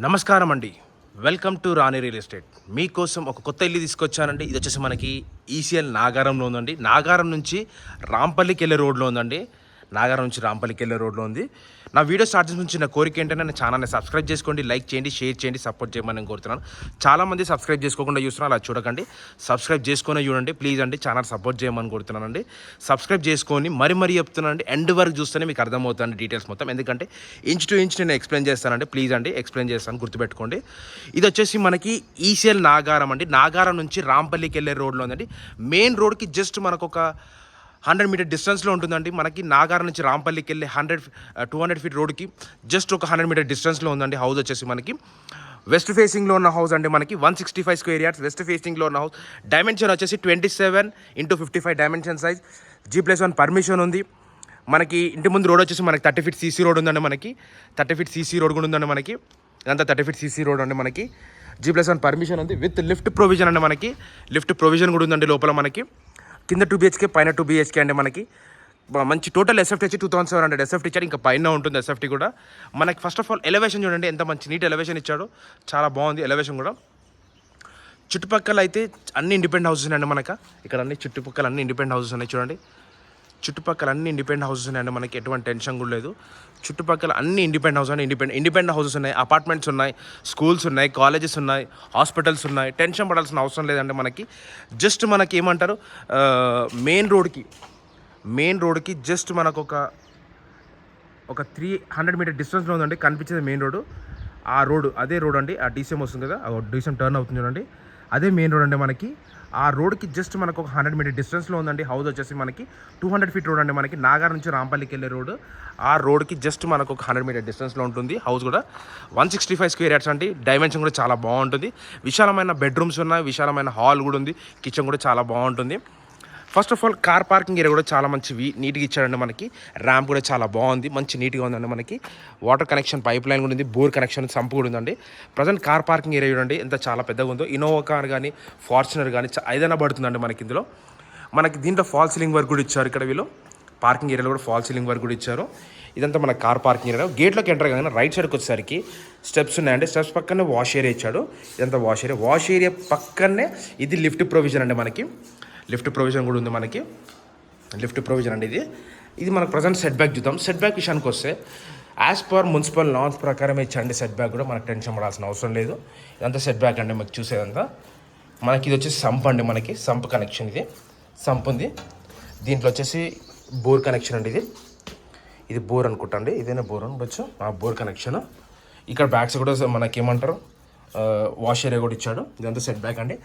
నమస్కారం అండి. Welcome to Rani real estate. మీకోసం ఒక కొత్త ఇల్లు తీసుకొచ్చానండి. ఇది వచ్చేసి మనకి ఈసీఎల్ నాగారంలో ఉందండి. నాగారం నుంచి రాంపల్లికి వెళ్ళే రోడ్లో ఉందండి. నాగారం నుంచి రాంపల్లికి వెళ్ళే రోడ్లో ఉంది. నా వీడియో స్టార్ట్ చేసిన నుంచి నా కోరిక ఏంటంటే నా ఛానల్ని సబ్స్క్రైబ్ చేసుకోండి, లైక్ చేయండి, షేర్ చేయండి, సపోర్ట్ చేయమని నేను కోరుతున్నాను. చాలామంది సబ్స్క్రైబ్ చేసుకోకుండా చూస్తున్నారు, అలా చూడకండి. సబ్స్క్రైబ్ చేసుకొని చూడండి ప్లీజ్ అండి. ఛానల్ సపోర్ట్ చేయమని కోరుతున్నానండి. సబ్స్క్రైబ్ చేసుకొని మరీ చెప్తున్నానండి. ఎండ్ వరకు చూస్తేనే మీకు అర్థమవుతుంది డీటెయిల్స్ మొత్తం. ఎందుకంటే ఇంచ్ టు ఇంచ్ నేను ఎక్స్ప్లెయిన్ చేస్తానండి. ప్లీజ్ అండి, ఎక్స్ప్లెయిన్ చేస్తాను, గుర్తుపెట్టుకోండి. ఇది వచ్చేసి మనకి ఈసీఎల్ నాగారం అండి. నాగారం నుంచి రాంపల్లికి వెళ్ళే రోడ్లో ఉందండి. మెయిన్ రోడ్కి జస్ట్ మనకు ఒక 100 మీటర్ డిస్టెన్స్లో ఉంటుందండి. మనకి నాగారం నుంచి రాంపల్లికి వెళ్ళే 200 ఫీట్ రోడ్కి జస్ట్ ఒక 100 మీటర్ డిస్టెన్స్లో ఉందండి. హౌస్ వచ్చేసి మనకి వెస్ట్ ఫేసింగ్లో ఉన్న హౌస్ అండి. మనకి 165 స్క్వేర్ యార్డ్స్ వెస్ట్ ఫేసింగ్లో ఉన్న హౌస్. డైమెన్షన్ వచ్చేసి 27x55 dimension size. G+1 permission ఉంది. మనకి ఇంటి ముందు రోడ్ వచ్చేసి మనకి 30 ఫీట్ సీసీ రోడ్ ఉందండి. మనకి 30 ఫీట్ సీసీ రోడ్ కూడా ఉందండి. మనకి ఇదంతా 30 ఫీట్ సీసీ రోడ్ అండి. మనకి G+1 పర్మిషన్ ఉంది విత్ లిఫ్ట్ ప్రొవిజన్ అండి. మనకి లిఫ్ట్ ప్రొవిజన్ కూడా ఉందండి లోపల. మనకి కింద 2 BHK పైన 2 BHK అండి. మనకి మంచి టోటల్ ఎస్ఎఫ్టీ వచ్చి 2700 ఎస్ఎఫ్టీ ఇచ్చాడు. ఇంకా పైన ఉంటుంది ఎస్ఎఫ్టీ కూడా. మనకి ఫస్ట్ ఆఫ్ ఆల్ ఎలివేషన్ చూడండి, ఎంత మంచి నీట్ ఎలివేషన్ ఇచ్చాడు. చాలా బాగుంది ఎలివేషన్ కూడా. చుట్టుపక్కల అయితే అన్ని ఇండిపెండెంట్ హౌసెస్ ఉన్నాయండి. మనకు ఇక్కడ అన్ని చుట్టుపక్కల అన్ని ఇండిపెండెంట్ హౌసెస్ ఉన్నాయి చూడండి. చుట్టుపక్కల అన్ని ఇండిపెండెంట్ హౌసెస్ ఉన్నాయండి. మనకి ఎటువంటి టెన్షన్ కూడా లేదు. చుట్టుపక్కల అన్ని ఇండిపెండెంట్ హౌస్ అండి. ఇండిపెండెంట్ హౌసెస్ ఉన్నాయి, అపార్ట్మెంట్స్ ఉన్నాయి, స్కూల్స్ ఉన్నాయి, కాలేజెస్ ఉన్నాయి, హాస్పిటల్స్ ఉన్నాయి. టెన్షన్ పడాల్సిన అవసరం లేదండి. మనకి జస్ట్ మనకి ఏమంటారు, మెయిన్ రోడ్కి జస్ట్ మనకు ఒక 300 మీటర్ డిస్టెన్స్లో ఉందండి. కనిపించేది మెయిన్ రోడ్డు. ఆ రోడ్డు అదే రోడ్ అండి. ఆ డీసీఎం వస్తుంది కదా, డీసీఎం టర్న్ అవుతుంది చూడండి, అదే మెయిన్ రోడ్ అండి. మనకి ఆ రోడ్కి జస్ట్ మనకు ఒక 100 మీటర్ డిస్టెన్స్లో ఉందండి. హౌస్ వచ్చేసి మనకి 200 ఫీట్ రోడ్ అండి. మనకి నాగారం నుంచి రాంపల్లికి వెళ్ళే రోడ్. ఆ రోడ్కి జస్ట్ మనకు ఒక 100 మీటర్ డిస్టెన్స్లో ఉంటుంది. హౌస్ కూడా 165 స్క్వేర్ యార్డ్స్ అండి. డైమెన్షన్ కూడా చాలా బాగుంటుంది. విశాలమైన బెడ్రూమ్స్ ఉన్నాయి, విశాలమైన హాల్ కూడా ఉంది, కిచెన్ కూడా చాలా బాగుంటుంది. First of all car parking area కూడా చాలా మంచి నీట్గా ఇచ్చాడండి. మనకి ర్యాంప్ కూడా చాలా బాగుంది, మంచి నీట్గా ఉందండి. మనకి వాటర్ కనెక్షన్ పైప్ లైన్ కూడా ఉంది, బోర్ కనెక్షన్ సంపు కూడా ఉందండి. ప్రజెంట్ కార్ పార్కింగ్ ఏరియా చూడండి ఎంత చాలా పెద్దగా ఉందో. ఇన్నోవా కార్ కానీ ఫార్చునర్ కానీ ఏదైనా పడుతుందండి మనకి ఇందులో. మనకి దీంట్లో ఫాల్ సీలింగ్ వర్క్ కూడా ఇచ్చారు. ఇక్కడ వీళ్ళు పార్కింగ్ ఏరియాలో కూడా ఫాల్ సీలింగ్ వర్క్ కూడా ఇచ్చారు. ఇదంతా మన కార్ పార్కింగ్ ఏరియా. గేట్లోకి ఎంటర్ కానీ రైట్ సైడ్కి వచ్చేసరికి స్టెప్స్ ఉన్నాయండి. స్టెప్స్ పక్కనే వాష్ ఏరియా ఇచ్చాడు. ఇదంతా వాష్ ఏరియా పక్కనే ఇది లిఫ్ట్ ప్రొవిజన్ అండి. మనకి లిఫ్ట్ ప్రొవిజన్ కూడా ఉంది. మనకి లిఫ్ట్ ప్రొవిజన్ అండి. ఇది మనకు ప్రజెంట్ సెట్ బ్యాక్ చూద్దాం. సెట్ బ్యాక్ విషయానికి వస్తే యాజ్ పర్ మున్సిపల్ నామ్స్ ప్రకారం ఇచ్చండి. సెట్ బ్యాక్ కూడా మనకు టెన్షన్ పడాల్సిన అవసరం లేదు. ఇదంతా సెట్ బ్యాక్ అండి. మీకు చూసేదంతా మనకి ఇది వచ్చేసి సంప్ అండి. మనకి సంప్ కనెక్షన్, ఇది సంప్ ఉంది. దీంట్లో వచ్చేసి బోర్ కనెక్షన్ అండి. ఇది బోర్ అనుకుంటండి, ఇదేనా బోర్ అనుకోవచ్చు. ఆ బోర్ కనెక్షన్. ఇక్కడ బ్యాక్స్ కూడా మనకి ఏమంటారు, వాష్ ఏరియా కూడా ఇచ్చాడు. ఇదంతా సెట్ బ్యాక్ అండి.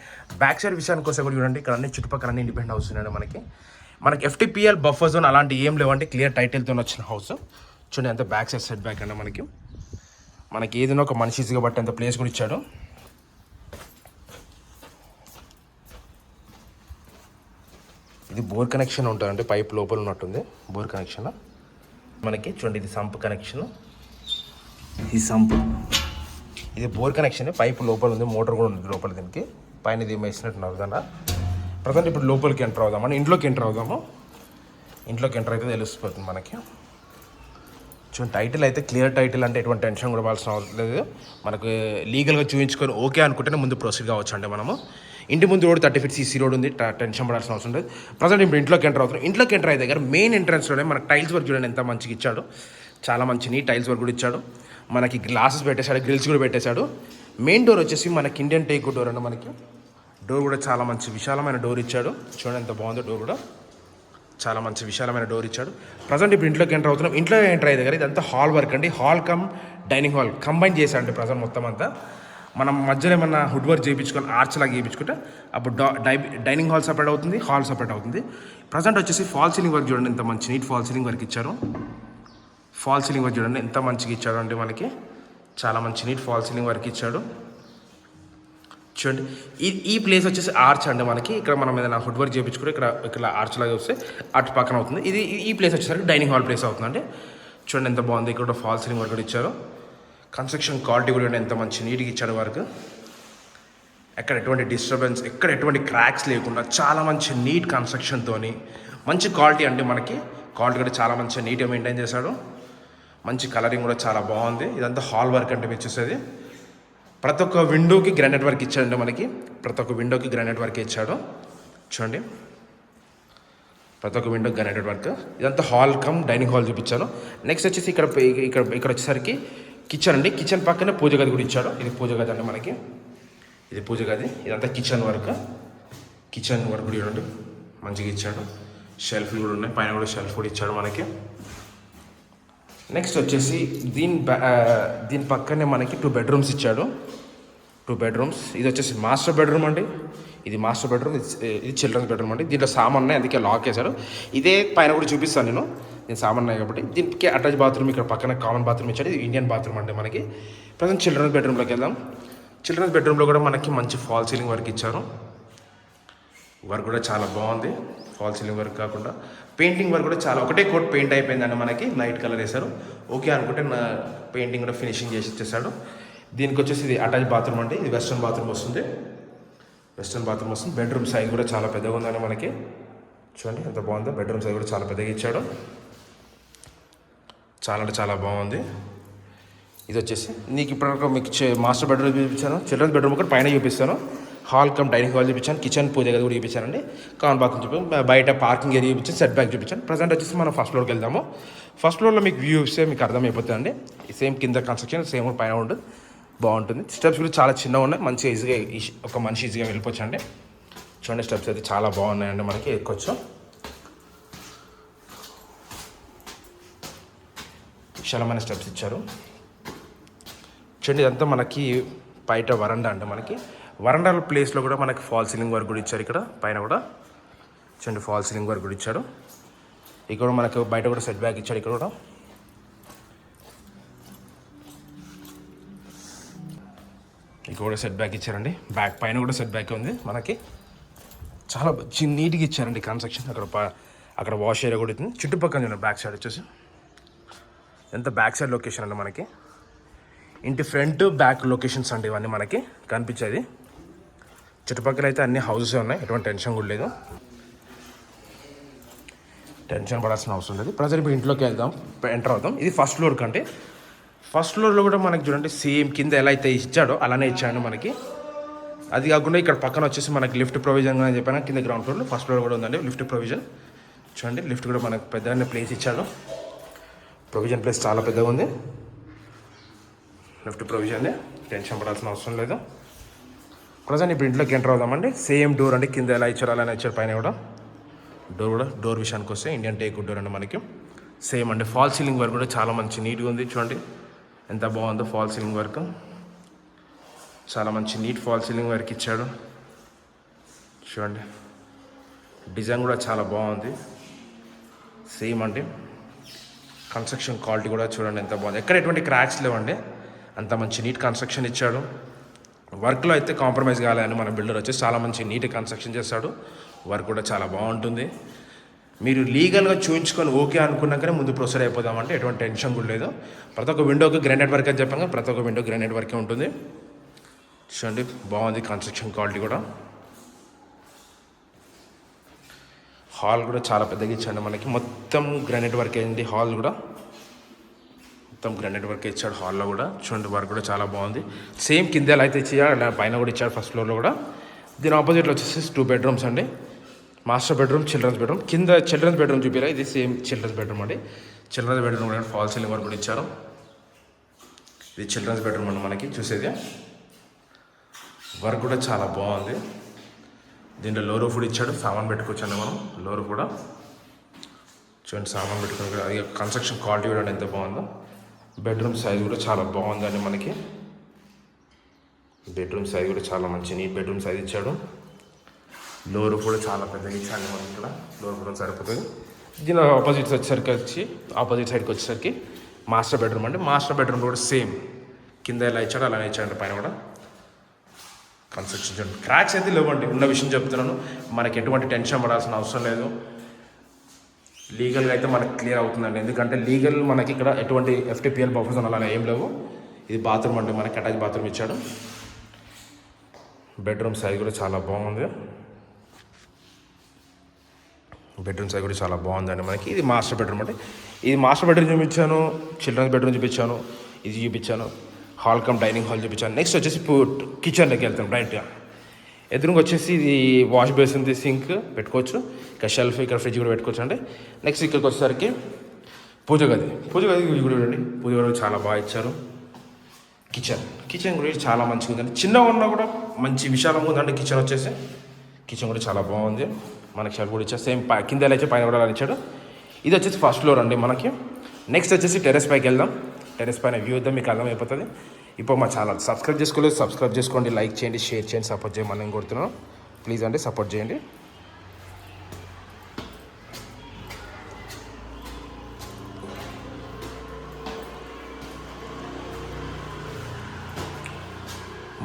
బ్యాక్ సైడ్ విషయానికి వస్తే కూడా చూడండి, ఇక్కడ అన్ని చుట్టుపక్కల అన్ని ఇండిపెండెంట్ హౌస్ ఉన్నాయండి. మనకి FTPL బఫర్ జోన్ అలాంటి ఏం లేవంటే క్లియర్ టైటిల్తో వచ్చిన హౌస్ చూడండి. అంత బ్యాక్ సైడ్ సెట్ బ్యాక్ అండి. మనకి ఏదైనా ఒక మనిషి ఈజీగా బట్టి అంత ప్లేస్ కూడా ఇచ్చాడు. ఇది బోర్ కనెక్షన్ ఉంటుందండి, పైప్ లోపల ఉన్నట్టుంది బోర్ కనెక్షన్. మనకి చూడండి ఇది సంప్ కనెక్షన్, ఈ సంప్, ఇది బోర్ కనెక్షన్. పైప్ లోపల ఉంది, మోటార్ కూడా ఉంది లోపల. దీనికి పైన ఇది వేసినట్టున్నారు కదా. ప్రజెంట్ ఇప్పుడు లోపలికి ఎంటర్ అవుదాం అని ఇంట్లోకి ఎంటర్ అవుదాము. ఇంట్లోకి ఎంటర్ అయితే తెలిసిపోతుంది మనకి. చూడండి టైటిల్ అయితే క్లియర్ టైటిల్ అంటే ఎటువంటి టెన్షన్ కూడా పడాల్సిన అవసరం లేదు. మనకు లీగల్గా చూపించుకొని ఓకే అనుకుంటేనే ముందు ప్రొసీడ్ కావచ్చు అండి. మనము ఇంటి ముందు రోడ్ 30 ఫీట్ సీసీ రోడ్ ఉంది, టెన్షన్ పడాల్సిన అవసరం లేదు. ప్రజెంట్ ఇప్పుడు ఇంట్లోకి ఎంటర్ అవుతున్నాం. ఇంట్లోకి ఎంటర్ అయితే దగ్గర మెయిన్ ఎంట్రన్స్లోనే మనకు టైల్స్ వర్క్ చూడండి ఎంత మంచిగా ఇచ్చాడు. చాలా మంచి నీట్ టైల్స్ వర్క్ కూడా ఇచ్చాడు. మనకి గ్లాసెస్ పెట్టేశాడు, గ్రిల్స్ కూడా పెట్టేశాడు. మెయిన్ డోర్ వచ్చేసి మనకి ఇండియన్ టేక్ డోర్ అండి. మనకి డోర్ కూడా చాలా మంచి విశాలమైన డోర్ ఇచ్చాడు. చూడండి ఎంత బాగుందో. డోర్ కూడా చాలా మంచి విశాలమైన డోర్ ఇచ్చాడు. ప్రజెంట్ ఇప్పుడు ఇంట్లోకి ఎంటర్ అవుతున్నాం. ఇంట్లో ఎంటర్ అయ్యే దగ్గర ఇదంతా హాల్ వర్క్ అండి. Hall cum dining hall combine చేశాడు ప్రజెంట్ మొత్తం అంతా. మనం మధ్యలో ఏమన్నా వుడ్ వర్క్ చేయించుకొని ఆర్చ్ లాగా చేయించుకుంటే అప్పుడు డైనింగ్ హాల్ సపరేట్ అవుతుంది, హాల్ సపరేట్ అవుతుంది. ప్రజెంట్ వచ్చేసి ఫాల్ సీలింగ్ వర్క్ చూడండి ఎంత మంచి నీట్ ఫాల్ సీలింగ్ వర్క్ ఇచ్చారు. ఫాల్ సీలింగ్ వర్క్ చూడండి ఎంత మంచిగా ఇచ్చాడు అంటే మనకి చాలా మంచి నీట్ ఫాల్ సీలింగ్ వర్క్ ఇచ్చాడు. చూడండి ఈ ప్లేస్ వచ్చేసి ఆర్చ్ అండి. మనకి ఇక్కడ మనం ఏదైనా వుడ్ వర్క్ చేయించుకుంటే ఇక్కడ ఆర్చ్ లాగా వస్తే అటు పక్కన అవుతుంది. ఈ ప్లేస్ వచ్చేసరికి డైనింగ్ హాల్ ప్లేస్ అవుతుందండి. చూడండి ఎంత బాగుంది. ఇక్కడ ఫాల్ సీలింగ్ వర్క్ కూడా ఇచ్చారు. కన్స్ట్రక్షన్ క్వాలిటీ కూడా ఎంత మంచి నీట్గా ఇచ్చాడు వర్క్. ఎక్కడ ఎటువంటి డిస్టర్బెన్స్, ఎక్కడ ఎటువంటి క్రాక్స్ లేకుండా చాలా మంచి నీట్ కన్స్ట్రక్షన్తో మంచి క్వాలిటీ అండి. మనకి క్వాలిటీ కూడా చాలా మంచిగా నీట్గా మెయింటైన్ చేశాడు. మంచి కలరింగ్ కూడా చాలా బాగుంది. ఇదంతా హాల్ వర్క్ అంటే మీరు చూసేది ప్రతి ఒక్క విండోకి గ్రానైట్ వర్క్ ఇచ్చాడండి మనకి. ప్రతి ఒక్క విండోకి గ్రానైట్ వర్క్ ఇచ్చాడు. చూడండి, ప్రతి ఒక్క విండో గ్రానైట్ వర్క్. ఇదంతా హాల్ కమ్ డైనింగ్ హాల్ చూపించాను. నెక్స్ట్ వచ్చేసి ఇక్కడ ఇక్కడ ఇక్కడ వచ్చేసరికి కిచెన్ అండి. కిచెన్ పక్కనే పూజ గది కూడా ఇచ్చాడు. ఇది పూజ గది అండి మనకి. ఇది పూజ గది. ఇదంతా కిచెన్ వర్క్. కిచెన్ వర్క్ కూడా చూడండి మంచిగా ఇచ్చాడు. షెల్ఫ్లు కూడా ఉన్నాయి. పైన కూడా షెల్ఫ్ కూడా ఇచ్చాడు మనకి. నెక్స్ట్ వచ్చేసి దీని పక్కనే మనకి 2 బెడ్రూమ్స్ ఇచ్చాడు. 2 బెడ్రూమ్స్. ఇది వచ్చేసి మాస్టర్ బెడ్రూమ్ అండి. ఇది మాస్టర్ బెడ్రూమ్. ఇది చిల్డ్రన్స్ బెడ్రూమ్ అండి. దీంట్లో సామాన్ ఉన్నాయి, అందుకే లాక్ వేశాడు. ఇదే పైన కూడా చూపిస్తాను నేను. దీని సామాన్ ఉన్నాయి కాబట్టి. దీనికి అటాచ్ బాత్రూమ్ ఇక్కడ పక్కన కామన్ బాత్రూమ్ ఇచ్చాడు. ఇది ఇండియన్ బాత్రూమ్ అండి మనకి. ప్రజెంట్ చిల్డ్రన్స్ బెడ్రూమ్లోకి వెళ్దాం. చిల్డ్రన్స్ బెడ్రూమ్లో కూడా మనకి మంచి ఫాల్ సీలింగ్ వర్క్ ఇచ్చారు. వర్క్ కూడా చాలా బాగుంది. ఫాల్ సీలింగ్ వర్క్ కాకుండా పెయింటింగ్ వర్క్ కూడా చాలా, ఒకటే కోట్ పెయింట్ అయిపోయిందండి మనకి. లైట్ కలర్ వేశారు. ఓకే అనుకుంటే నా పెయింటింగ్ కూడా ఫినిషింగ్ చేసి ఇచ్చేసాడు. దీనికి వచ్చేసి ఇది అటాచ్ బాత్రూమ్ అండి. ఇది వెస్ట్రన్ బాత్రూమ్ వస్తుంది. వెస్ట్రన్ బాత్రూమ్ వస్తుంది. బెడ్రూమ్ సైజ్ కూడా చాలా పెద్దగా ఉందండి మనకి. చూడండి ఎంత బాగుందో. బెడ్రూమ్ సైజ్ కూడా చాలా పెద్దగా ఇచ్చాడు. చాలా అంటే చాలా బాగుంది. ఇది వచ్చేసి నీకు ఇప్పుడు మీకు మాస్టర్ బెడ్రూమ్ చూపించాను. చిల్డ్రన్స్ బెడ్రూమ్ కూడా పైన చూపిస్తాను. హాల్ కమ్ డైనింగ్ హాల్ చూపించాను. కిచెన్ పూజ గది కూడా చూపించానండి. కామన్ బాత్రూమ్ చూపించాను. బయట పార్కింగ్ ఏరియా చూపించాను. సెట్ బ్యాక్ చూపించాను. ప్రజెంట్ వచ్చేసి మనం ఫస్ట్ ఫ్లోర్కి వెళ్దాము. ఫస్ట్ ఫ్లోర్లో మీకు వ్యూ ఇస్తే మీకు అర్థమైపోతుందండి. సేమ్ కింద కన్స్ట్రక్షన్ సేమ్ పైన ఉంటుంది. బాగుంటుంది. స్టెప్స్ కూడా చాలా చిన్నగా ఉన్నాయి. మంచిగా ఈజీగా ఒక మనిషి ఈజీగా వెళ్ళిపోవచ్చు అండి. చూడండి స్టెప్స్ అయితే చాలా బాగున్నాయండి మనకి. ఎక్కొచ్చు. విశాలమైన స్టెప్స్ ఇచ్చారు. చూడండి ఇదంతా మనకి బయట వరండా అంటే మనకి. వరండా ప్లేస్లో కూడా మనకి ఫాల్ సీలింగ్ వర్క్ కూడా ఇచ్చారు. ఇక్కడ పైన కూడా చూడండి ఫాల్ సీలింగ్ వర్క్ కూడా ఇచ్చాడు. ఇక్కడ మనకు బయట కూడా సెట్ బ్యాక్ ఇచ్చాడు. ఇక్కడ కూడా సెట్ బ్యాక్ ఇచ్చారండి. బ్యాక్ పైన కూడా సెట్ బ్యాక్ ఉంది మనకి. చాలా నీట్గా ఇచ్చారండి కన్స్ట్రక్షన్. అక్కడ వాష్ ఏరియా కూడా ఉంది. చుట్టుపక్కల బ్యాక్ సైడ్ వచ్చేసి ఎంత బ్యాక్ సైడ్ లొకేషన్ అండి మనకి. ఇంటి ఫ్రంట్ బ్యాక్ లొకేషన్స్ అండి ఇవన్నీ మనకి కనిపించేది. చుట్టుపక్కల అయితే అన్ని హౌసెస్ ఉన్నాయి. ఎటువంటి టెన్షన్ కూడా లేదు. టెన్షన్ పడాల్సిన అవసరం లేదు. ప్రజెంట్ ఇప్పుడు ఇంట్లోకి వెళ్దాం, ఎంటర్ అవుతాం. ఇది ఫస్ట్ ఫ్లోర్ కంటే. ఫస్ట్ ఫ్లోర్లో కూడా మనకి చూడండి సేమ్ కింద ఎలా అయితే ఇచ్చాడో అలానే ఇచ్చాడు మనకి. అది కాకుండా ఇక్కడ పక్కన వచ్చేసి మనకి లిఫ్ట్ ప్రొవిజన్ అని చెప్పాను. కింద గ్రౌండ్ ఫ్లోర్లో ఫస్ట్ ఫ్లోర్ కూడా ఉందండి లిఫ్ట్ ప్రొవిజన్. చూడండి లిఫ్ట్ కూడా మనకు పెద్ద ప్లేస్ ఇచ్చాడు. ప్రొవిజన్ ప్లేస్ చాలా పెద్దగా ఉంది. లిఫ్ట్ ప్రొవిజన్ టెన్షన్ పడాల్సిన అవసరం లేదు. ప్రజెంట్ ఇప్పుడు ఇంట్లోకి ఎంటర్ అవుదామండి. సేమ్ డోర్ అండి. కింద ఎలా ఇచ్చారు అలానే ఇచ్చారు. పైన కూడా డోర్ విషయానికి వస్తే ఇండియన్ టేక్ డోర్ అండి మనకి. సేమ్ అండి. ఫాల్ సీలింగ్ వర్క్ కూడా చాలా మంచి నీట్గా ఉంది. చూడండి ఎంత బాగుందో ఫాల్ సీలింగ్ వర్క్. చాలా మంచి నీట్ ఫాల్ సీలింగ్ వర్క్ ఇచ్చాడు. చూడండి డిజైన్ కూడా చాలా బాగుంది. సేమ్ అండి. కన్స్ట్రక్షన్ క్వాలిటీ కూడా చూడండి ఎంత బాగుంది. ఎక్కడ ఎటువంటి క్రాక్స్ లేవండి. అంత మంచి నీట్ కన్స్ట్రక్షన్ ఇచ్చాడు. వర్క్లో అయితే కాంప్రమైజ్ కాలేదని మన బిల్డర్ వచ్చేసి చాలా మంచి నీట్ కన్స్ట్రక్షన్ చేస్తాడు. వర్క్ కూడా చాలా బాగుంటుంది. మీరు లీగల్గా చూపించుకొని ఓకే అనుకున్నాకనే ముందు ప్రొసీడ్ అయిపోదామంటే ఎటువంటి టెన్షన్ కూడా లేదు. ప్రతి ఒక్క విండోకి గ్రానైట్ వర్క్ అని చెప్పాను. ప్రతి ఒక్క విండో గ్రానైట్ వర్కే ఉంటుంది. చూడండి బాగుంది కన్స్ట్రక్షన్ క్వాలిటీ కూడా. హాల్ కూడా చాలా పెద్దగా ఇచ్చాడు మనకి. మొత్తం గ్రానైట్ వర్క్ అయింది. హాల్ కూడా మొత్తం గ్రానైట్ వర్క్ ఇచ్చాడు. హాల్లో కూడా చూడండి వర్క్ కూడా చాలా బాగుంది. సేమ్ కింద ఎలా అయితే ఇచ్చాడు పైన కూడా ఇచ్చాడు ఫస్ట్ ఫ్లోర్లో కూడా. దీని ఆపోజిట్లో వచ్చేసి 2 బెడ్రూమ్స్ అండి. Master bedroom, children's bedroom. కింద చిల్డ్రన్స్ బెడ్రూమ్ చూపిరా. ఇది సేమ్ చిల్డ్రన్స్ బెడ్రూమ్ అండి. చిల్డ్రన్స్ బెడ్రూమ్ కూడా ఫాల్ సీలింగ్ వర్క్ కూడా ఇచ్చారు. ఇది చిల్డ్రన్స్ బెడ్రూమ్ అండి మనకి చూసేది. వర్క్ కూడా చాలా బాగుంది. దీంట్లో లోరో ఫుడ్ ఇచ్చాడు. సామాన్ పెట్టుకోవచ్చండి మనం. లోరో కూడా చూడండి సామాన్ పెట్టుకుని. అది కన్స్ట్రక్షన్ క్వాలిటీ కూడా ఎంత బాగుందో. బెడ్రూమ్ సైజ్ కూడా చాలా బాగుందండి మనకి. బెడ్రూమ్ సైజ్ కూడా చాలా మంచి నీట్ బెడ్రూమ్ సైజ్ ఇచ్చాడు. లోరు కూడా చాలా పెద్దగా ఇచ్చాడు మనకి. ఇక్కడ లోరు కూడా సరిపోతుంది. దీని ఆపోజిట్ సైడ్కి వచ్చేసరికి మాస్టర్ బెడ్రూమ్ అండి. మాస్టర్ బెడ్రూమ్ కూడా సేమ్ కింద ఎలా ఇచ్చాడో అలానే ఇచ్చాడు. పైన కూడా కన్స్ట్రక్షన్ చూడండి. క్రాక్స్ అయితే లేవండి. ఉన్న విషయం చెప్తున్నాను. మనకి ఎటువంటి టెన్షన్ పడాల్సిన అవసరం లేదు. లీగల్గా అయితే మనకి క్లియర్ అవుతుందండి. ఎందుకంటే లీగల్ మనకి ఇక్కడ ఎటువంటి FTPL బఫర్స్ అలా ఏం లేవు. ఇది బాత్రూమ్ అండి మనకి. అటాచ్ బాత్రూమ్ ఇచ్చాడు. బెడ్రూమ్ సైజ్ కూడా చాలా బాగుంది. బెడ్రూమ్ సైజ్ కూడా చాలా బాగుందండి మనకి. ఇది మాస్టర్ బెడ్రూమ్ అంటే. ఇది మాస్టర్ బెడ్రూమ్ చూపించాను, చిల్డ్రన్స్ బెడ్రూమ్ చూపించాను, ఇది చూపించాను. హాల్ కమ్ డైనింగ్ హాల్ చూపించాను. నెక్స్ట్ వచ్చేసి కిచెన్లోకి వెళ్తాం రైట్గా. ఎదురుగా వచ్చేసి ఇది వాష్ బేసిన్, సింక్ పెట్టుకోవచ్చు. ఇక్కడ షెల్ఫ్, ఇక్కడ ఫ్రిడ్జ్ కూడా పెట్టుకోవచ్చు అండి. నెక్స్ట్ ఇక్కడికి వచ్చేసరికి పూజ గది కూడా చూడండి. పూజ గది చాలా బాగా ఇచ్చారు. కిచెన్ కూడా చాలా మంచిగా ఉందండి. చిన్నగా ఉన్నా కూడా మంచి విశాలంగా ఉందండి. కిచెన్ కూడా చాలా బాగుంది. మనకి షెల్ఫ్ కూడా ఇచ్చారు. సేమ్ కింద ఎలా ఇచ్చా పైన కూడా అలా ఇచ్చాడు. ఇది వచ్చేసి ఫస్ట్ ఫ్లోర్ అండి మనకి. నెక్స్ట్ వచ్చేసి టెరెస్ పైకి వెళ్దాం. టెరెస్ పైన వ్యూ ఇద్దాం, మీకు అర్థమైపోతుంది. ఇప్పుడు మా ఛానల్ సబ్స్క్రైబ్ చేసుకోలేదు, సబ్స్క్రైబ్ చేసుకోండి, లైక్ చేయండి, షేర్ చేయండి, సపోర్ట్ చేయమని నేను కోరుతున్నాను. ప్లీజ్ అండి సపోర్ట్ చేయండి.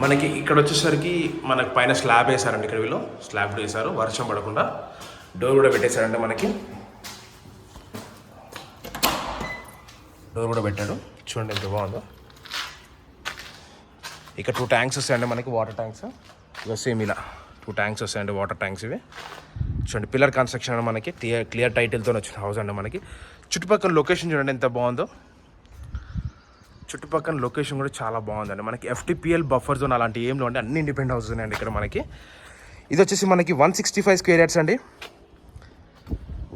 మనకి ఇక్కడ వచ్చేసరికి మనకి పైన స్లాబ్ వేసారండి. ఇక్కడ వీళ్ళు స్లాబ్ వేసారు వర్షం పడకుండా. డోర్ కూడా పెట్టేశారండి మనకి. డోర్ కూడా పెట్టాడు, చూడండి ఎంత బాగుందో. ఇక్కడ 2 ట్యాంక్స్ వస్తాయండి మనకి, వాటర్ ట్యాంక్స్. ఇక సేమ్ ఇలా 2 ట్యాంక్స్ వస్తాయండి, వాటర్ ట్యాంక్స్ ఇవి. చూడండి పిల్లర్ కన్స్ట్రక్షన్ అని మనకి క్లియర్ టైటిల్తో వచ్చిన హౌస్ అండి మనకి. చుట్టుపక్కల లొకేషన్ చూడండి ఎంత బాగుందో. చుట్టుపక్కల లొకేషన్ కూడా చాలా బాగుందండి మనకి. FTPL బఫర్ జోన్ అలాంటి ఏం లేవండి, అన్ని ఇండిపెండెంట్ హౌసెస్ ఉన్నాయండి ఇక్కడ మనకి. ఇది వచ్చేసి మనకి 165 స్క్వేర్ యార్డ్స్ అండి.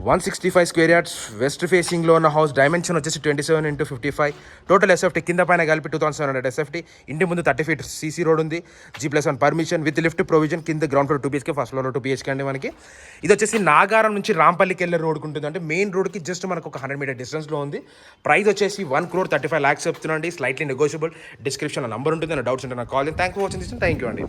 165 స్క్వేర్ యార్డ్స్ వెస్ట్ ఫేసింగ్లో ఉన్న హౌస్. డైమెన్షన్ వచ్చేసి 27x55. టోటల్ SFT కింద పైన కలిపి 2700 SFT. ఇంటి ముందు 30 feet CC రోడ్ ఉంది. G+1 permission with lift provision. కింద ground floor 2 BHK, first floor 2 BHK అండి మనకి. ఇది వచ్చేసి నాగారం నుంచి రాంపల్లికి వెళ్ళే రోడ్కి ఉంటుంది. అంటే మెయిన్ రోడ్కి జస్ట్ మనకు ఒక 100 meter డిస్టెన్స్లో ఉంది. ప్రైస్ వచ్చేసి 1,35 lakhs చెప్తున్నాండి. Slightly negotiable. డిస్క్రిప్షన్లో నంబర్ ఉంటుంది. నా డౌట్స్ ఉంటే నాకు కాల్ చేయండి. Thank for watching this. Thank you అండి.